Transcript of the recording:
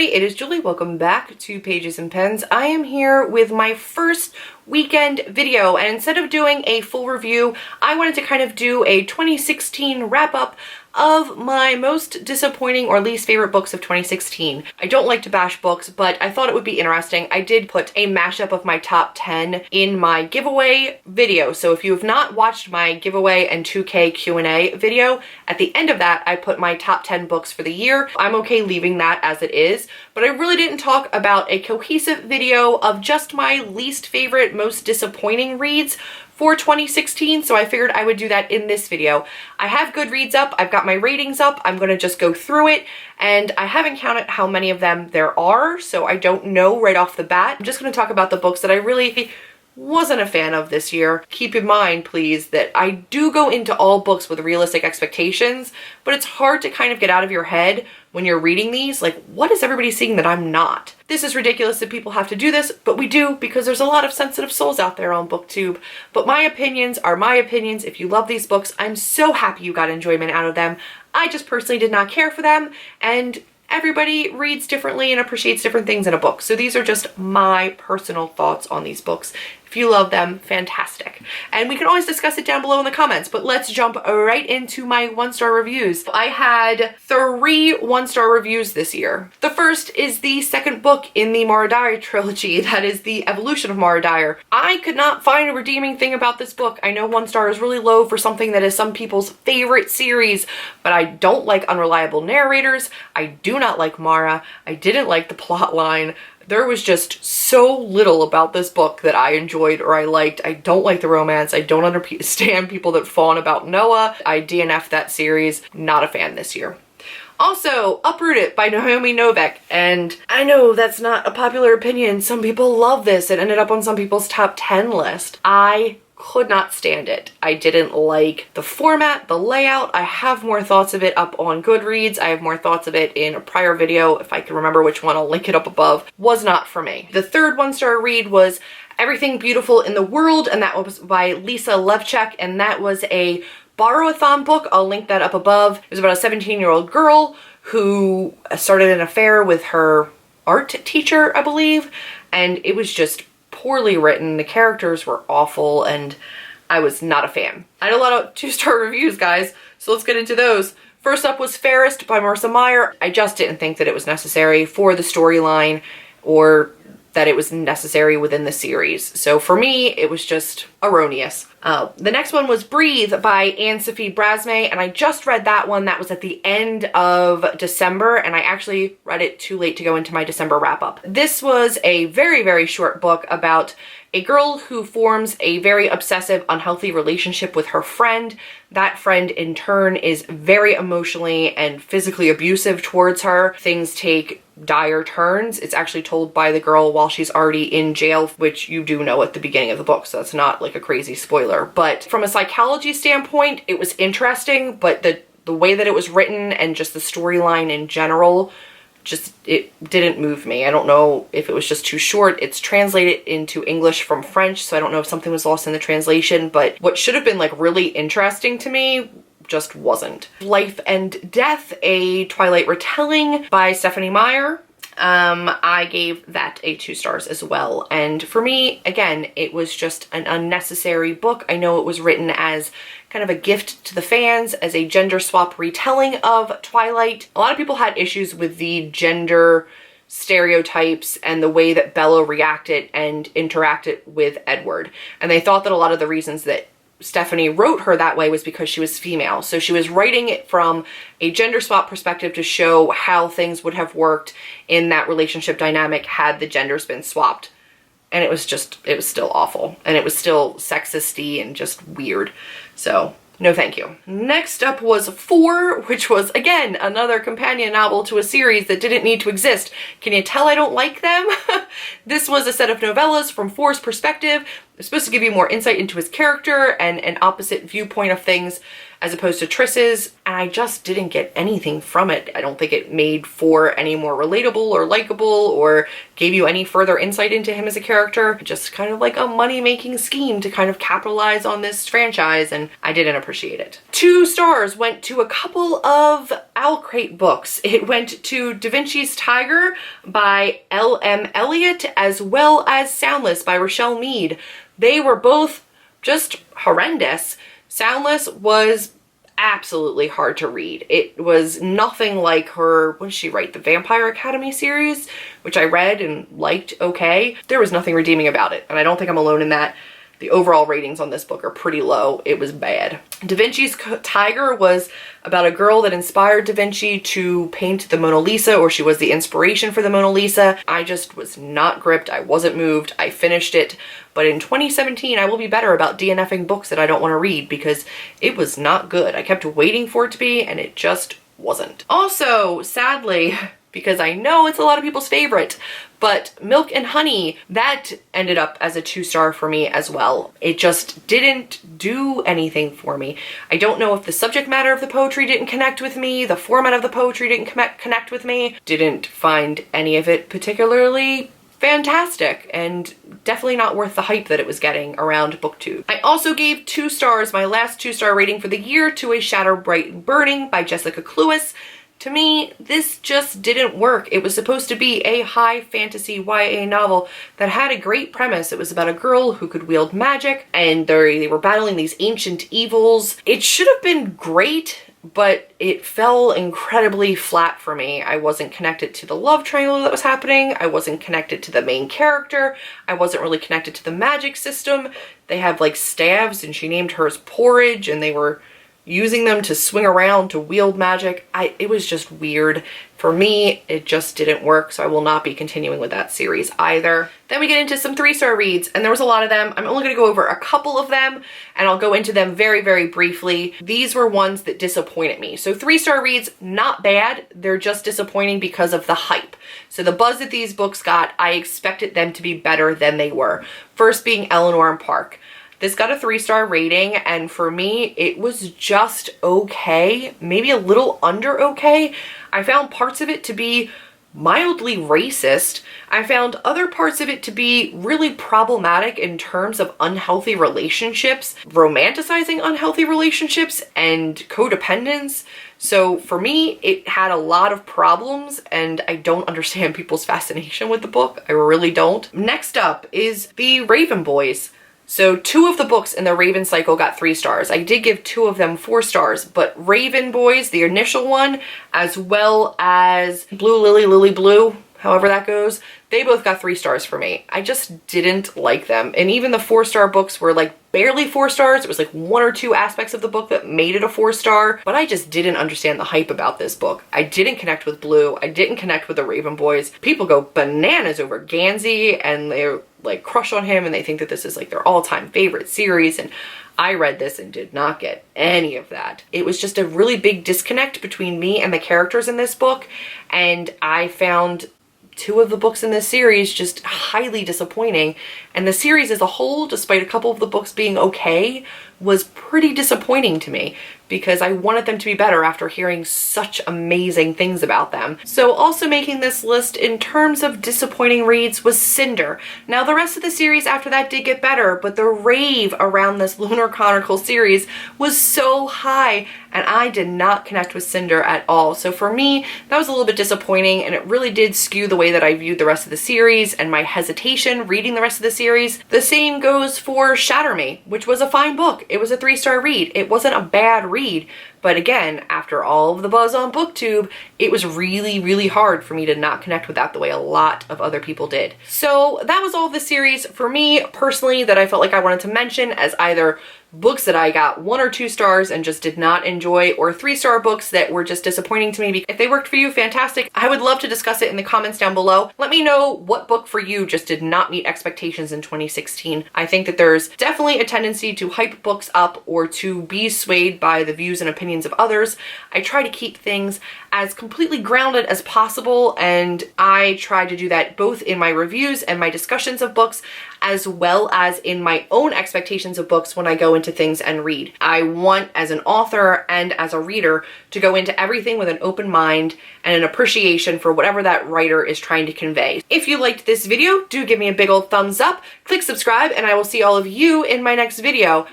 everybody, it is Julie. Welcome back to Pages and Pens. I am here with my first weekend video, and instead of doing a full review, I wanted to kind of do a 2016 wrap-up of my most disappointing or least favorite books of 2016. I don't like to bash books, but I thought it would be interesting. I did put a mashup of my top 10 in my giveaway video, so if you have not watched my giveaway and 2K Q&A video, at the end of that I put my top 10 books for the year. I'm okay leaving that as it is, but I really didn't talk about a cohesive video of just my least favorite, most disappointing reads for 2016, so I figured I would do that in this video. I have Goodreads up, I've got my ratings up, I'm gonna just go through it, and I haven't counted how many of them there are, so I don't know right off the bat. I'm just gonna talk about the books that I really wasn't a fan of this year. Keep in mind, please, that I do go into all books with realistic expectations, but it's hard to kind of get out of your head when you're reading these, like, what is everybody seeing that I'm not? This is ridiculous that people have to do this, but we do because there's a lot of sensitive souls out there on BookTube. But my opinions are my opinions. If you love these books, I'm so happy you got enjoyment out of them. I just personally did not care for them, and everybody reads differently and appreciates different things in a book. So these are just my personal thoughts on these books. If you love them, fantastic. And we can always discuss it down below in the comments, but let's jump right into my one-star reviews. I had 3 one-star reviews this year. The first is the second book in the Mara Dyer trilogy, that is The Evolution of Mara Dyer. I could not find a redeeming thing about this book. I know 1 star is really low for something that is some people's favorite series, but I don't like unreliable narrators. I do not like Mara. I didn't like the plot line. There was just so little about this book that I enjoyed or I liked. I don't like the romance. I don't understand people that fawn about Noah. I DNF'd that series. Not a fan this year. Also, Uprooted by Naomi Novik, and I know that's not a popular opinion. Some people love this. It ended up on some people's top 10 list. I could not stand it. I didn't like the format, the layout. I have more thoughts of it up on Goodreads. I have more thoughts of it in a prior video. If I can remember which one, I'll link it up above. Was not for me. The third one-star read was Everything Beautiful in the World, and that was by Lisa Levchuk, and that was a borrow-a-thon book. I'll link that up above. It was about a 17-year-old girl who started an affair with her art teacher, I believe, and it was just poorly written. The characters were awful, and I was not a fan. I had a lot of 2-star reviews, guys, so let's get into those. First up was Fairest by Marissa Meyer. I just didn't think that it was necessary for the storyline or that it was necessary within the series. So for me, it was just erroneous. The next one was Breathe by Anne-Sophie Brasme, and I just read that one. That was at the end of December, and I actually read it too late to go into my December wrap-up. This was a very, very short book about a girl who forms a very obsessive, unhealthy relationship with her friend. That friend, in turn, is very emotionally and physically abusive towards her. Things take dire turns. It's actually told by the girl while she's already in jail, which you do know at the beginning of the book, so that's not like a crazy spoiler. But from a psychology standpoint, it was interesting, but the way that it was written and just the storyline in general, just, it didn't move me. I don't know if it was just too short. It's translated into English from French, so I don't know if something was lost in the translation, but what should have been like really interesting to me just wasn't. Life and Death, a Twilight retelling by Stephenie Meyer. I gave that a 2 stars as well. And for me, again, it was just an unnecessary book. I know it was written as kind of a gift to the fans, as a gender swap retelling of Twilight. A lot of people had issues with the gender stereotypes and the way that Bella reacted and interacted with Edward. And they thought that a lot of the reasons that Stephenie wrote her that way was because she was female. So she was writing it from a gender swap perspective to show how things would have worked in that relationship dynamic had the genders been swapped. And it was still awful. And it was still sexist-y and just weird. So no thank you. Next up was 4, which was, again, another companion novel to a series that didn't need to exist. Can you tell I don't like them? This was a set of novellas from 4's perspective. It's supposed to give you more insight into his character and an opposite viewpoint of things as opposed to Triss's, and I just didn't get anything from it. I don't think it made 4 any more relatable or likable or gave you any further insight into him as a character. Just kind of like a money-making scheme to kind of capitalize on this franchise, and I didn't appreciate it. 2 stars went to a couple of Owlcrate Books. It went to Da Vinci's Tiger by L.M. Eliot, as well as Soundless by Richelle Mead. They were both just horrendous. Soundless was absolutely hard to read. It was nothing like her, what did she write? The Vampire Academy series, which I read and liked okay. There was nothing redeeming about it, and I don't think I'm alone in that. The overall ratings on this book are pretty low. It was bad. Da Vinci's Tiger was about a girl that inspired Da Vinci to paint the Mona Lisa, or she was the inspiration for the Mona Lisa. I just was not gripped. I wasn't moved. I finished it. But in 2017, I will be better about DNFing books that I don't want to read because it was not good. I kept waiting for it to be, and it just wasn't. Also, sadly, because I know it's a lot of people's favorite, but Milk and Honey, that ended up as a 2-star for me as well. It just didn't do anything for me. I don't know if the subject matter of the poetry didn't connect with me, the format of the poetry didn't connect with me, didn't find any of it particularly fantastic, and definitely not worth the hype that it was getting around BookTube. I also gave 2 stars, my last 2-star rating for the year, to A Shadow Bright and Burning by Jessica Cluess. To me, this just didn't work. It was supposed to be a high fantasy YA novel that had a great premise. It was about a girl who could wield magic, and they were battling these ancient evils. It should have been great, but it fell incredibly flat for me. I wasn't connected to the love triangle that was happening. I wasn't connected to the main character. I wasn't really connected to the magic system. They have like staves, and she named hers Porridge, and they were using them to swing around to wield magic. It was just weird. For me, it just didn't work, so I will not be continuing with that series either. Then we get into some 3-star reads, and there was a lot of them. I'm only going to go over a couple of them, and I'll go into them very, very briefly. These were ones that disappointed me. So 3-star reads, not bad. They're just disappointing because of the hype. So the buzz that these books got, I expected them to be better than they were. First being Eleanor and Park. This got a 3-star rating, and for me, it was just okay, maybe a little under okay. I found parts of it to be mildly racist. I found other parts of it to be really problematic in terms of unhealthy relationships, romanticizing unhealthy relationships, and codependence. So for me, it had a lot of problems, and I don't understand people's fascination with the book. I really don't. Next up is The Raven Boys. So 2 of the books in the Raven cycle got 3 stars. I did give 2 of them 4 stars, but Raven Boys, the initial one, as well as Blue Lily, Lily Blue, however that goes, they both got 3 stars for me. I just didn't like them. And even the 4-star books were like barely 4 stars. It was like 1 or 2 aspects of the book that made it a 4-star, but I just didn't understand the hype about this book. I didn't connect with Blue. I didn't connect with the Raven Boys. People go bananas over Gansey, and they're like crush on him, and they think that this is like their all-time favorite series, and I read this and did not get any of that. It was just a really big disconnect between me and the characters in this book, and I found 2 of the books in this series just highly disappointing. And the series as a whole, despite a couple of the books being okay, was pretty disappointing to me because I wanted them to be better after hearing such amazing things about them. So also making this list in terms of disappointing reads was Cinder. Now the rest of the series after that did get better, but the rave around this Lunar Chronicle series was so high, and I did not connect with Cinder at all. So for me, that was a little bit disappointing, and it really did skew the way that I viewed the rest of the series and my hesitation reading the rest of the series. The same goes for Shatter Me, which was a fine book. It was a 3-star read. It wasn't a bad read, but again, after all of the buzz on BookTube, it was really, really hard for me to not connect with that the way a lot of other people did. So that was all the series for me personally that I felt like I wanted to mention as either books that I got 1 or 2 stars and just did not enjoy, or 3-star books that were just disappointing to me. If they worked for you, fantastic. I would love to discuss it in the comments down below. Let me know what book for you just did not meet expectations in 2016. I think that there's definitely a tendency to hype books up or to be swayed by the views and opinions of others. I try to keep things as completely grounded as possible, and I try to do that both in my reviews and my discussions of books, as well as in my own expectations of books when I go into things and read. I want, as an author and as a reader, to go into everything with an open mind and an appreciation for whatever that writer is trying to convey. If you liked this video, do give me a big old thumbs up, click subscribe, and I will see all of you in my next video.